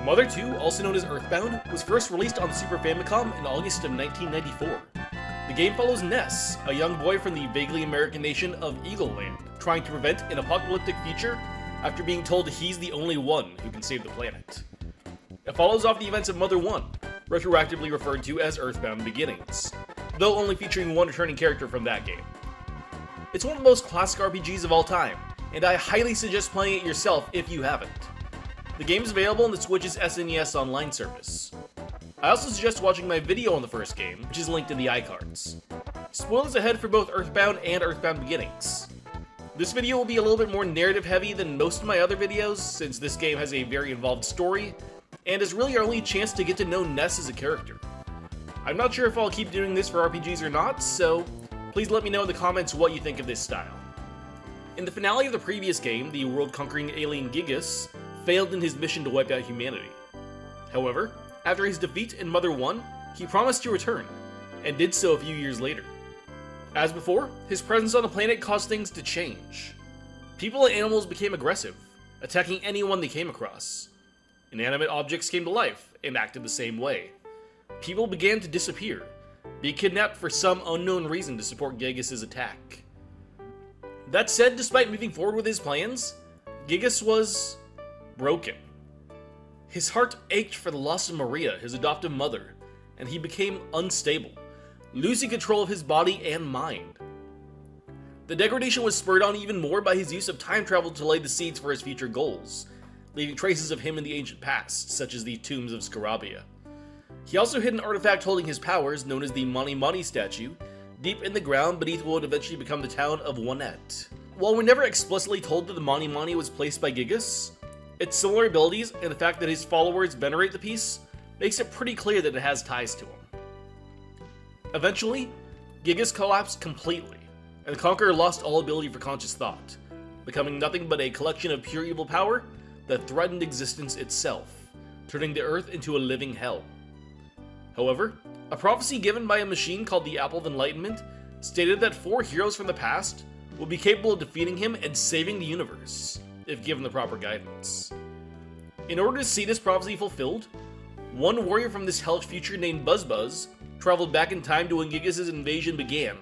Mother 2, also known as EarthBound, was first released on the Super Famicom in August of 1994. The game follows Ness, a young boy from the vaguely American nation of Eagle Land, trying to prevent an apocalyptic future after being told he's the only one who can save the planet. It follows off the events of Mother 1, retroactively referred to as EarthBound Beginnings, though only featuring one returning character from that game. It's one of the most classic RPGs of all time, and I highly suggest playing it yourself if you haven't. The game is available on the Switch's SNES Online service. I also suggest watching my video on the first game, which is linked in the iCards. Spoilers ahead for both EarthBound and EarthBound Beginnings. This video will be a little bit more narrative heavy than most of my other videos, since this game has a very involved story, and is really our only chance to get to know Ness as a character. I'm not sure if I'll keep doing this for RPGs or not, so please let me know in the comments what you think of this style. In the finale of the previous game, the world-conquering alien Giygas failed in his mission to wipe out humanity. However, after his defeat in Mother 1, he promised to return, and did so a few years later. As before, his presence on the planet caused things to change. People and animals became aggressive, attacking anyone they came across. Inanimate objects came to life and acted the same way. People began to disappear, being kidnapped for some unknown reason to support Giygas' attack. That said, despite moving forward with his plans, Giygas was broken. His heart ached for the loss of Maria, his adoptive mother, and he became unstable, losing control of his body and mind. The degradation was spurred on even more by his use of time travel to lay the seeds for his future goals, leaving traces of him in the ancient past, such as the tombs of Scarabia. He also hid an artifact holding his powers, known as the Mony Statue, deep in the ground beneath what would eventually become the town of Wanette. While we're never explicitly told that the Mony was placed by Giygas, its similar abilities and the fact that his followers venerate the piece makes it pretty clear that it has ties to him. Eventually, Giygas collapsed completely, and the Conqueror lost all ability for conscious thought, becoming nothing but a collection of pure evil power that threatened existence itself, turning the Earth into a living hell. However, a prophecy given by a machine called the Apple of Enlightenment stated that 4 heroes from the past would be capable of defeating him and saving the universe, if given the proper guidance. In order to see this prophecy fulfilled, one warrior from this hellish future named Buzz traveled back in time to when Giygas' invasion began,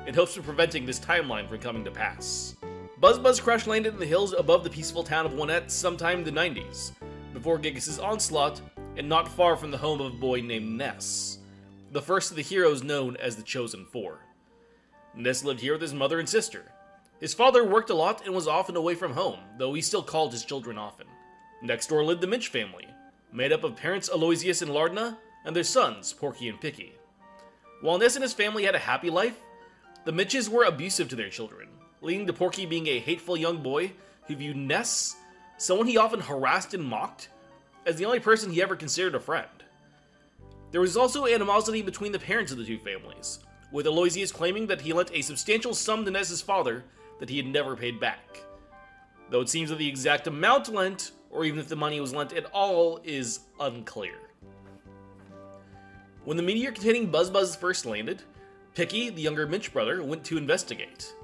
in hopes of preventing this timeline from coming to pass. Buzz crash-landed in the hills above the peaceful town of Wanette sometime in the 90s, before Giygas' onslaught, and not far from the home of a boy named Ness, the first of the heroes known as the Chosen Four. Ness lived here with his mother and sister. His father worked a lot and was often away from home, though he still called his children often. Next door lived the Minch family, made up of parents Aloysius and Lardna, and their sons, Porky and Picky. While Ness and his family had a happy life, the Minches were abusive to their children, leading to Porky being a hateful young boy who viewed Ness, someone he often harassed and mocked, as the only person he ever considered a friend. There was also animosity between the parents of the two families, with Aloysius claiming that he lent a substantial sum to Ness's father that he had never paid back. Though it seems that the exact amount lent, or even if the money was lent at all, is unclear. When the meteor containing Buzz first landed, Picky, the younger Minch brother, went to investigate.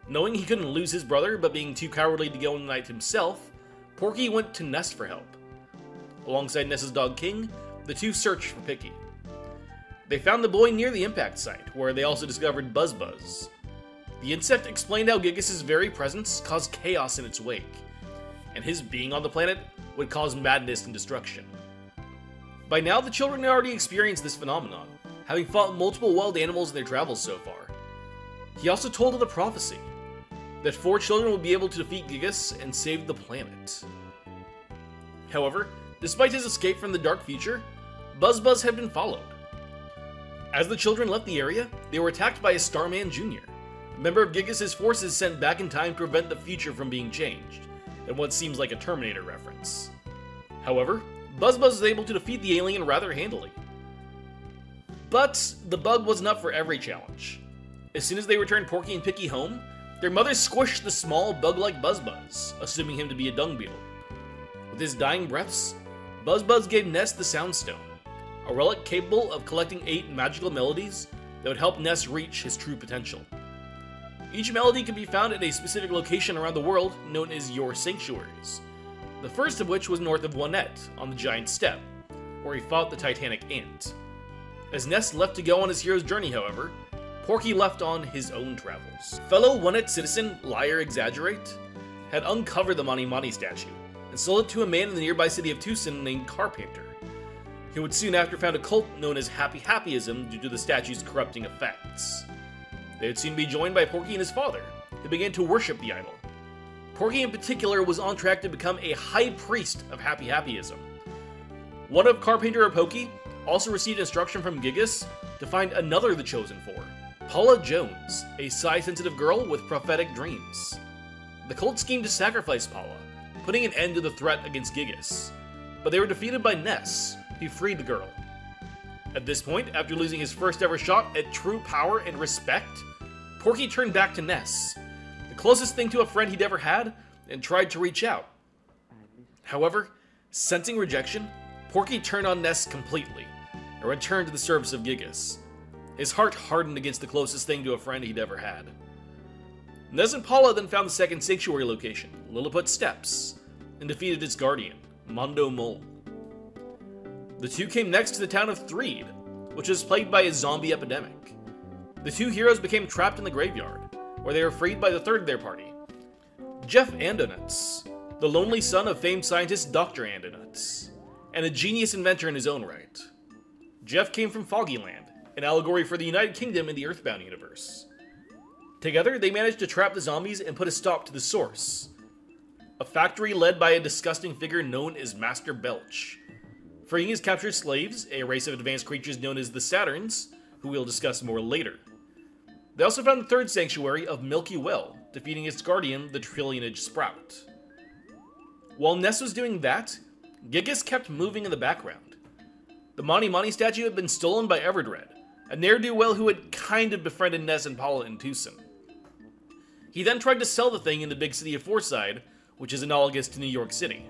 Knowing he couldn't lose his brother, but being too cowardly to go on the night himself, Porky went to Ness for help. Alongside Ness's dog King, the two searched for Picky. They found the boy near the impact site, where they also discovered Buzz. The insect explained how Giygas' very presence caused chaos in its wake, and his being on the planet would cause madness and destruction. By now, the children had already experienced this phenomenon, having fought multiple wild animals in their travels so far. He also told of the prophecy, that 4 children would be able to defeat Giygas and save the planet. However, despite his escape from the dark future, Buzz had been followed. As the children left the area, they were attacked by a Starman Jr., a member of Giygas' forces sent back in time to prevent the future from being changed, in what seems like a Terminator reference. However, Buzz was able to defeat the alien rather handily. But the bug wasn't up for every challenge. As soon as they returned Porky and Picky home, their mother squished the small bug-like Buzz, assuming him to be a dung beetle. With his dying breaths, Buzz gave Ness the Sound Stone, a relic capable of collecting 8 magical melodies that would help Ness reach his true potential. Each melody can be found at a specific location around the world known as your sanctuaries, the first of which was north of Wonette, on the Giant Step, where he fought the Titanic Ant. As Ness left to go on his hero's journey, however, Porky left on his own travels. Fellow Wonette citizen Liar Exaggerate had uncovered the Mony Statue and sold it to a man in the nearby city of Tucson named Carpenter. He would soon after found a cult known as Happy Happyism due to the statue's corrupting effects. They would soon be joined by Porky and his father, who began to worship the idol. Porky in particular was on track to become a high priest of Happy Happyism. One of Carpenter or Porky also received instruction from Giygas to find another of the Chosen Four, Paula Jones, a psi-sensitive girl with prophetic dreams. The cult schemed to sacrifice Paula, putting an end to the threat against Giygas, but they were defeated by Ness, who freed the girl. At this point, after losing his first ever shot at true power and respect, Porky turned back to Ness, the closest thing to a friend he'd ever had, and tried to reach out. However, sensing rejection, Porky turned on Ness completely, and returned to the service of Giygas. His heart hardened against the closest thing to a friend he'd ever had. Ness and Paula then found the second sanctuary location, Lilliput Steps, and defeated its guardian, Mondo Mole. The two came next to the town of Threed, which was plagued by a zombie epidemic. The two heroes became trapped in the graveyard, where they were freed by the third of their party, Jeff Andonuts, the lonely son of famed scientist Dr. Andonuts, and a genius inventor in his own right. Jeff came from Foggyland, an allegory for the United Kingdom in the EarthBound universe. Together, they managed to trap the zombies and put a stop to the source, a factory led by a disgusting figure known as Master Belch, freeing his captured slaves, a race of advanced creatures known as the Saturns, who we'll discuss more later. They also found the third sanctuary of Milky Well, defeating its guardian, the Trillionage Sprout. While Ness was doing that, Giygas kept moving in the background. The Mony Statue had been stolen by Everdred, a ne'er-do-well who had kind of befriended Ness and Paula in Tucson. He then tried to sell the thing in the big city of Foreside, which is analogous to New York City.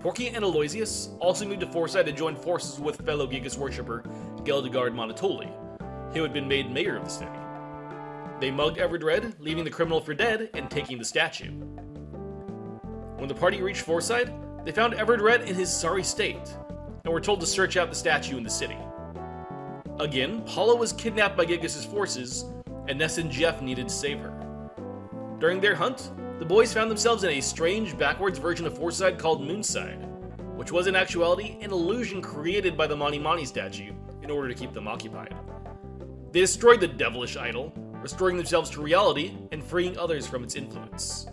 Porky and Aloysius also moved to Foreside to join forces with fellow Giygas worshipper Geldegard Monotoli, who had been made mayor of the city. They mugged Everdred, leaving the criminal for dead and taking the statue. When the party reached Foreside, they found Everdred in his sorry state, and were told to search out the statue in the city. Again, Paula was kidnapped by Giygas' forces, and Ness and Jeff needed to save her. During their hunt, the boys found themselves in a strange, backwards version of Foreside called Moonside, which was in actuality an illusion created by the Mony Statue in order to keep them occupied. They destroyed the devilish idol, restoring themselves to reality and freeing others from its influence.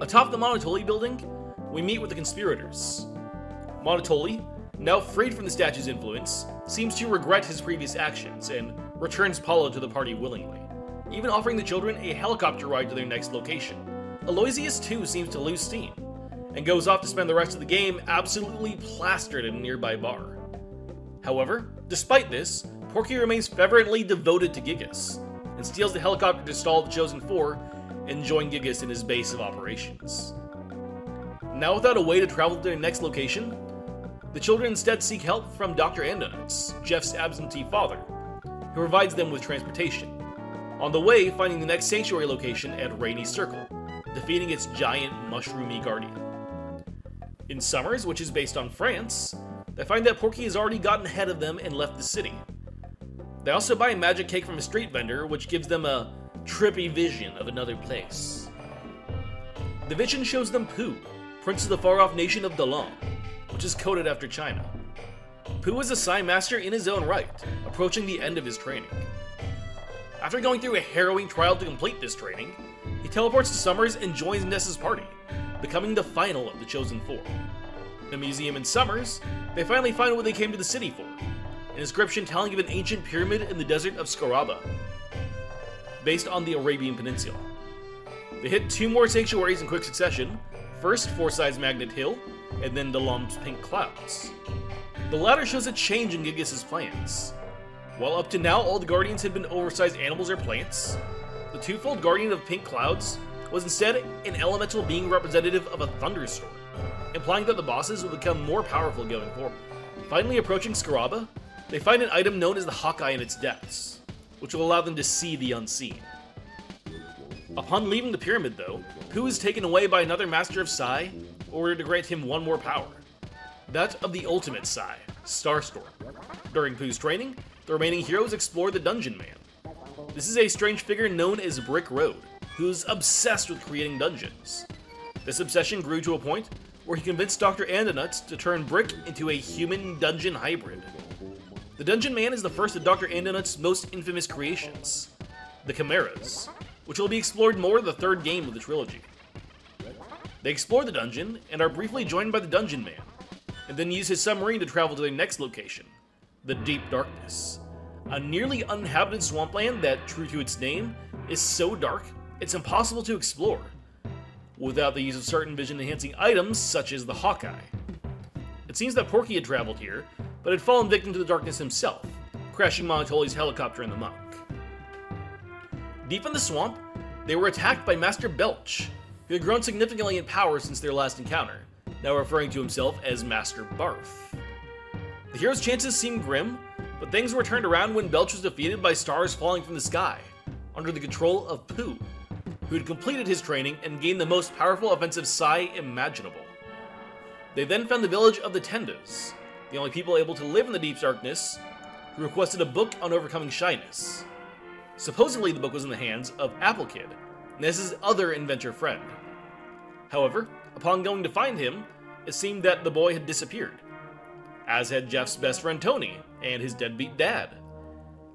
Atop the Monotoli building, we meet with the conspirators. Monotoli, now freed from the statue's influence, seems to regret his previous actions and returns Paula to the party willingly, even offering the children a helicopter ride to their next location. Aloysius too seems to lose steam, and goes off to spend the rest of the game absolutely plastered in a nearby bar. However, despite this, Porky remains fervently devoted to Giygas, and steals the helicopter to stall the Chosen Four and join Giygas in his base of operations. Now without a way to travel to their next location, the children instead seek help from Dr. Andonuts, Jeff's absentee father, who provides them with transportation, on the way finding the next sanctuary location at Rainy Circle, defeating its giant mushroomy guardian. In Summers, which is based on France, they find that Porky has already gotten ahead of them and left the city. They also buy a magic cake from a street vendor, which gives them a trippy vision of another place. The vision shows them Pooh, prince of the far-off nation of Dalam, which is coded after China. Pooh is a Psi Master in his own right, approaching the end of his training. After going through a harrowing trial to complete this training, he teleports to Summers and joins Ness's party, becoming the final of the Chosen Four. In a museum in Summers, they finally find what they came to the city for, an inscription telling of an ancient pyramid in the desert of Scaraba, based on the Arabian Peninsula. They hit two more sanctuaries in quick succession, first Foreside's Magnet Hill, and then Dalam's Pink Clouds. The latter shows a change in Giygas' plans. While up to now all the Guardians had been oversized animals or plants, the twofold Guardian of Pink Clouds was instead an elemental being representative of a thunderstorm, implying that the bosses will become more powerful going forward. Finally approaching Scaraba, they find an item known as the Hawkeye in its depths, which will allow them to see the unseen. Upon leaving the pyramid, though, Pooh is taken away by another Master of Psy in order to grant him one more power. That of the ultimate Psy, Starstorm. During Pooh's training, the remaining heroes explore the Dungeon Man. This is a strange figure known as Brick Road, who's obsessed with creating dungeons. This obsession grew to a point where he convinced Dr. Andonut to turn Brick into a human dungeon hybrid. The Dungeon Man is the first of Dr. Andonut's most infamous creations, the Chimeras, which will be explored more in the third game of the trilogy. They explore the dungeon and are briefly joined by the Dungeon Man, and then use his submarine to travel to their next location, the Deep Darkness, a nearly uninhabited swampland that, true to its name, is so dark it's impossible to explore, without the use of certain vision-enhancing items such as the Hawkeye. It seems that Porky had traveled here, but had fallen victim to the darkness himself, crashing Monotoli's helicopter in the muck. Deep in the swamp, they were attacked by Master Belch, who had grown significantly in power since their last encounter, now referring to himself as Master Barf. The hero's chances seemed grim, but things were turned around when Belch was defeated by stars falling from the sky, under the control of Pooh, who had completed his training and gained the most powerful offensive Psy imaginable. They then found the village of the Tendas, the only people able to live in the Deep Darkness, who requested a book on overcoming shyness. Supposedly the book was in the hands of Apple Kid, Ness's other inventor friend. However, upon going to find him, it seemed that the boy had disappeared, as had Jeff's best friend Tony and his deadbeat dad.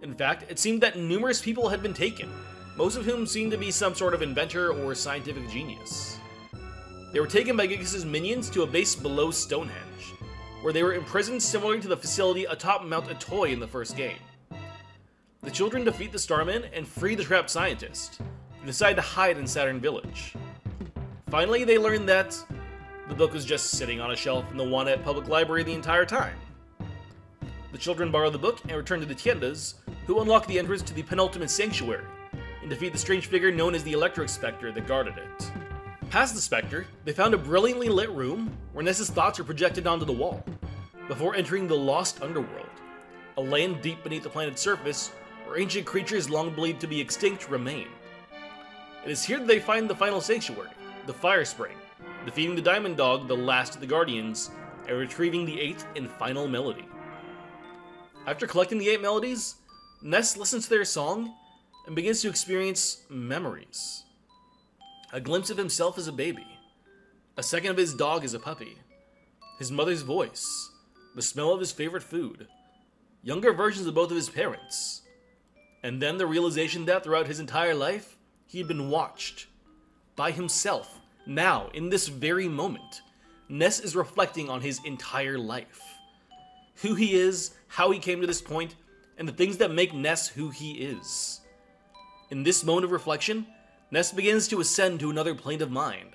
In fact, it seemed that numerous people had been taken, most of whom seemed to be some sort of inventor or scientific genius. They were taken by Giygas' minions to a base below Stonehenge, where they were imprisoned similar to the facility atop Mount Atoy in the first game. The children defeat the Starman and free the trapped scientist, and decide to hide in Saturn Village. Finally, they learn that the book was just sitting on a shelf in the Wanette Public Library the entire time. The children borrow the book and return to the Tiendas, who unlock the entrance to the penultimate sanctuary, and defeat the strange figure known as the Electric Spectre that guarded it. Past the Spectre, they found a brilliantly lit room where Ness's thoughts are projected onto the wall, before entering the Lost Underworld, a land deep beneath the planet's surface where ancient creatures long believed to be extinct remain. It is here that they find the final sanctuary, the Fire Spring, defeating the Diamond Dog, the last of the Guardians, and retrieving the 8th and final melody. After collecting the 8 melodies, Ness listens to their song and begins to experience memories. A glimpse of himself as a baby, a second of his dog as a puppy, his mother's voice, the smell of his favorite food, younger versions of both of his parents, and then the realization that throughout his entire life, he had been watched by himself. Now, in this very moment, Ness is reflecting on his entire life. Who he is, how he came to this point, and the things that make Ness who he is. In this moment of reflection, Ness begins to ascend to another plane of mind,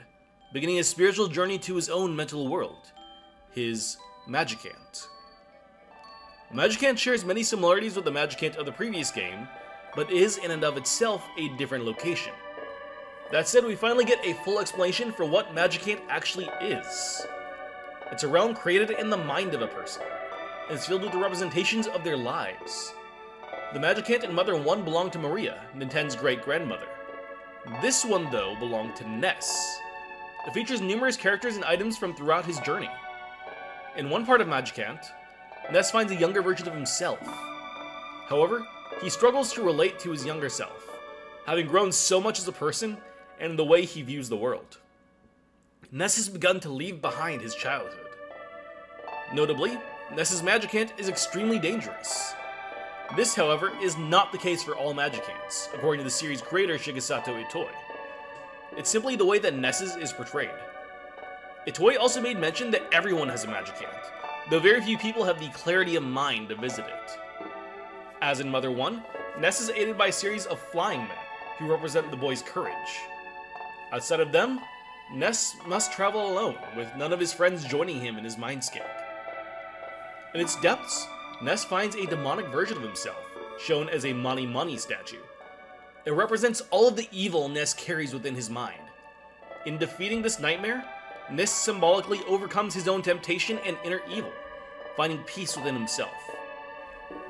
beginning a spiritual journey to his own mental world, his Magicant. Magicant shares many similarities with the Magicant of the previous game, but is in and of itself a different location. That said, we finally get a full explanation for what Magicant actually is. It's a realm created in the mind of a person, and it's filled with the representations of their lives. The Magicant in Mother 1 belonged to Maria, Ninten's great-grandmother. This one, though, belonged to Ness. It features numerous characters and items from throughout his journey. In one part of Magicant, Ness finds a younger version of himself. However, he struggles to relate to his younger self, having grown so much as a person and in the way he views the world. Ness has begun to leave behind his childhood. Notably, Ness's Magicant is extremely dangerous. This, however, is not the case for all Magicants, according to the series creator Shigesato Itoi. It's simply the way that Ness's is portrayed. Itoi also made mention that everyone has a Magicant, though very few people have the clarity of mind to visit it. As in Mother 1, Ness is aided by a series of flying men, who represent the boy's courage. Outside of them, Ness must travel alone, with none of his friends joining him in his mindscape. In its depths, Ness finds a demonic version of himself, shown as a Mony Statue. It represents all of the evil Ness carries within his mind. In defeating this nightmare, Ness symbolically overcomes his own temptation and inner evil, finding peace within himself.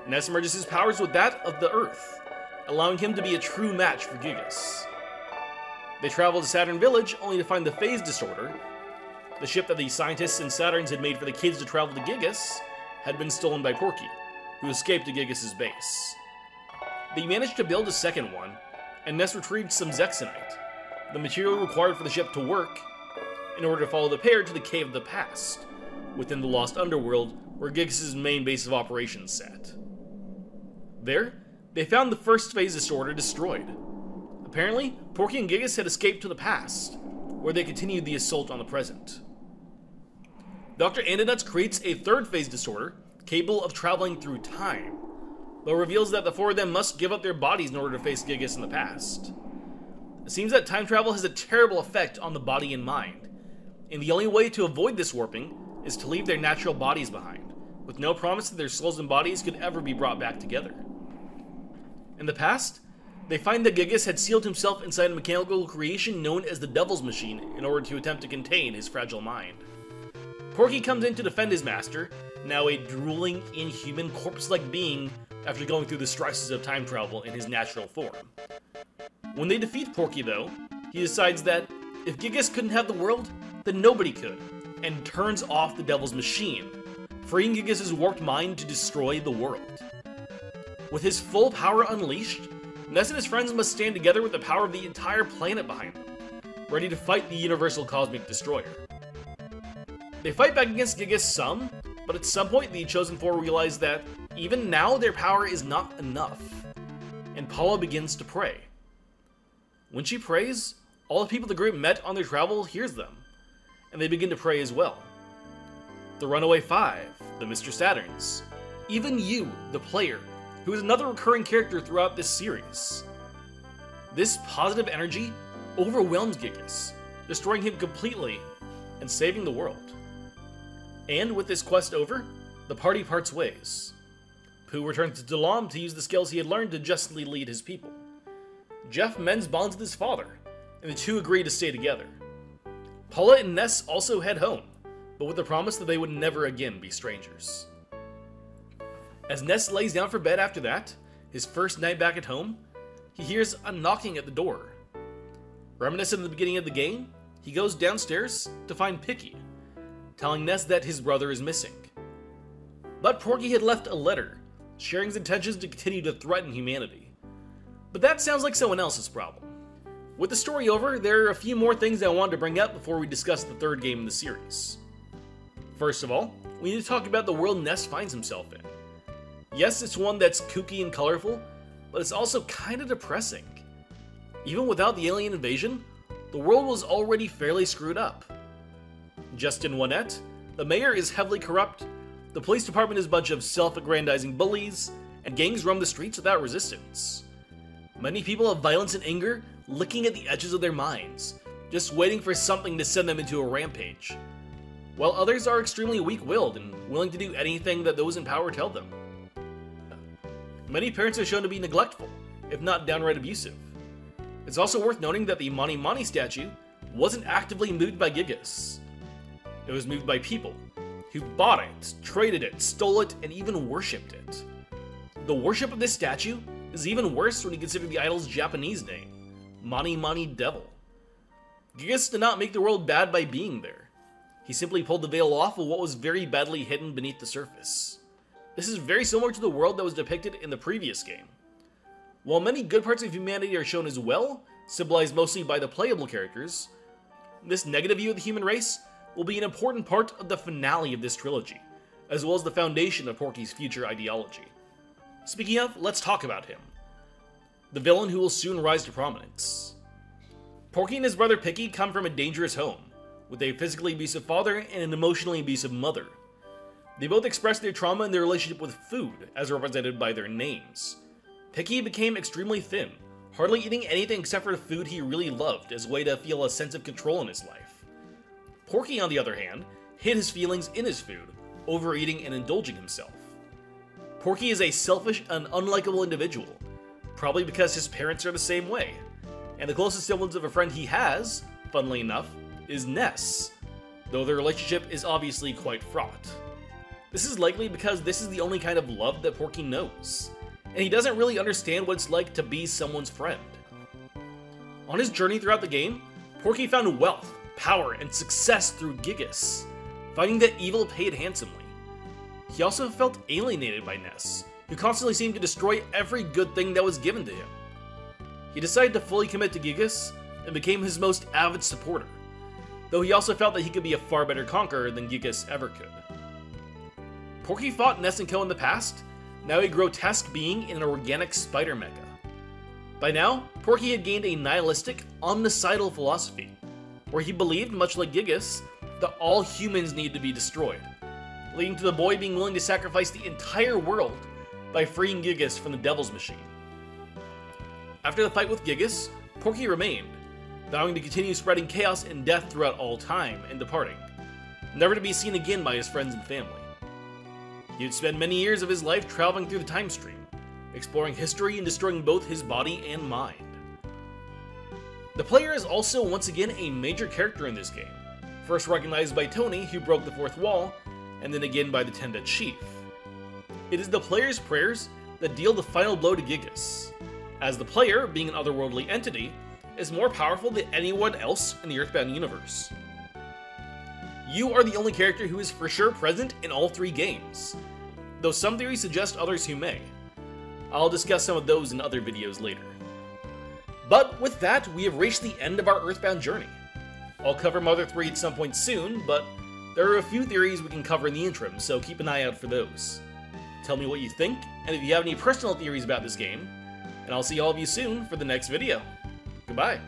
Ness merges his powers with that of the Earth, allowing him to be a true match for Giygas. They travel to Saturn Village only to find the phase disorder, the ship that the scientists and Saturns had made for the kids to travel to Giygas, had been stolen by Porky, who escaped to Giygas' base. They managed to build a second one, and Ness retrieved some Zexonite, the material required for the ship to work, in order to follow the pair to the Cave of the Past, within the Lost Underworld, where Giygas' main base of operations sat. There, they found the first phase disorder destroyed. Apparently, Porky and Giygas had escaped to the past, where they continued the assault on the present. Dr. Andonuts creates a third phase disorder, capable of traveling through time, though reveals that the four of them must give up their bodies in order to face Giygas in the past. It seems that time travel has a terrible effect on the body and mind, and the only way to avoid this warping is to leave their natural bodies behind, with no promise that their souls and bodies could ever be brought back together. In the past, they find that Giygas had sealed himself inside a mechanical creation known as the Devil's Machine in order to attempt to contain his fragile mind. Porky comes in to defend his master, now a drooling, inhuman, corpse-like being after going through the stresses of time travel in his natural form. When they defeat Porky, though, he decides that if Giygas couldn't have the world, then nobody could, and turns off the Devil's Machine, freeing Giygas' warped mind to destroy the world. With his full power unleashed, Ness and his friends must stand together with the power of the entire planet behind them, ready to fight the Universal Cosmic Destroyer. They fight back against Giygas some, but at some point the Chosen Four realize that even now their power is not enough, and Paula begins to pray. When she prays, all the people the group met on their travel hears them, and they begin to pray as well. The Runaway Five, the Mr. Saturns, even you, the player, who is another recurring character throughout this series. This positive energy overwhelms Giygas, destroying him completely and saving the world. And with this quest over, the party parts ways. Pooh returns to Dalam to use the skills he had learned to justly lead his people. Jeff mends bonds with his father, and the two agree to stay together. Paula and Ness also head home, but with the promise that they would never again be strangers. As Ness lays down for bed after that, his first night back at home, he hears a knocking at the door. Reminiscent of the beginning of the game, he goes downstairs to find Picky, telling Ness that his brother is missing. But Porky had left a letter, sharing his intentions to continue to threaten humanity. But that sounds like someone else's problem. With the story over, there are a few more things I wanted to bring up before we discuss the third game in the series. First of all, we need to talk about the world Ness finds himself in. Yes, it's one that's kooky and colorful, but it's also kinda depressing. Even without the alien invasion, the world was already fairly screwed up. Just in Juanette, the mayor is heavily corrupt, the police department is a bunch of self-aggrandizing bullies, and gangs roam the streets without resistance. Many people have violence and anger licking at the edges of their minds, just waiting for something to send them into a rampage, while others are extremely weak-willed and willing to do anything that those in power tell them. Many parents are shown to be neglectful, if not downright abusive. It's also worth noting that the Mony Statue wasn't actively moved by Giygas. It was moved by people, who bought it, traded it, stole it, and even worshipped it. The worship of this statue is even worse when you consider the idol's Japanese name, Mony Devil. Giygas did not make the world bad by being there. He simply pulled the veil off of what was very badly hidden beneath the surface. This is very similar to the world that was depicted in the previous game. While many good parts of humanity are shown as well, symbolized mostly by the playable characters, this negative view of the human race will be an important part of the finale of this trilogy, as well as the foundation of Porky's future ideology. Speaking of, let's talk about him. The villain who will soon rise to prominence. Porky and his brother Picky come from a dangerous home, with a physically abusive father and an emotionally abusive mother. They both express their trauma in their relationship with food, as represented by their names. Picky became extremely thin, hardly eating anything except for the food he really loved as a way to feel a sense of control in his life. Porky, on the other hand, hid his feelings in his food, overeating and indulging himself. Porky is a selfish and unlikable individual, probably because his parents are the same way, and the closest semblance of a friend he has, funnily enough, is Ness, though their relationship is obviously quite fraught. This is likely because this is the only kind of love that Porky knows, and he doesn't really understand what it's like to be someone's friend. On his journey throughout the game, Porky found wealth, power, and success through Giygas, finding that evil paid handsomely. He also felt alienated by Ness, who constantly seemed to destroy every good thing that was given to him. He decided to fully commit to Giygas and became his most avid supporter, though he also felt that he could be a far better conqueror than Giygas ever could. Porky fought Ness and Co in the past, now a grotesque being in an organic spider mecha. By now, Porky had gained a nihilistic, omnicidal philosophy, where he believed, much like Giygas, that all humans need to be destroyed, leading to the boy being willing to sacrifice the entire world by freeing Giygas from the Devil's Machine. After the fight with Giygas, Porky remained, vowing to continue spreading chaos and death throughout all time and departing, never to be seen again by his friends and family. He would spend many years of his life traveling through the time stream, exploring history and destroying both his body and mind. The player is also once again a major character in this game, first recognized by Tony, who broke the fourth wall, and then again by the Tendet Chief. It is the player's prayers that deal the final blow to Giygas, as the player, being an otherworldly entity, is more powerful than anyone else in the EarthBound universe. You are the only character who is for sure present in all three games, though some theories suggest others who may. I'll discuss some of those in other videos later. But with that, we have reached the end of our EarthBound journey. I'll cover Mother 3 at some point soon, but there are a few theories we can cover in the interim, so keep an eye out for those. Tell me what you think, and if you have any personal theories about this game, and I'll see all of you soon for the next video. Goodbye.